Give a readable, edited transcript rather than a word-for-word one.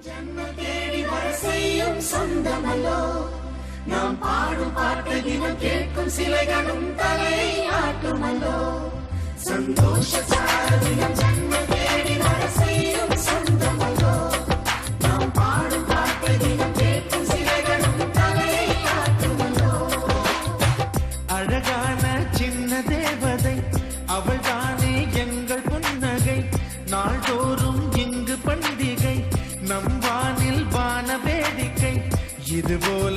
ஜன்ம தேடி வர செய்யும் சொந்தமல்லோ நாம் பாடும் பாட்டு தினம் கேட்கும் சிலைகளும் தலை ஆட்டுமல்லோ சந்தோஷ சாரதினம் ஜன்ம தேடி வர செய்யும் சொந்தமல்லோ நாம் பாடும் பாட்டு தினம் கேட்கும் சிலைகளும் தலை ஆட்டுமல்லோ அழகான சின்ன தேவதை அவள் தானே எங்கள் புன்னகை நாள்தோறும் இங்கு பண்டிகை நம் வானில் வான வேடிக்கை இதுபோல்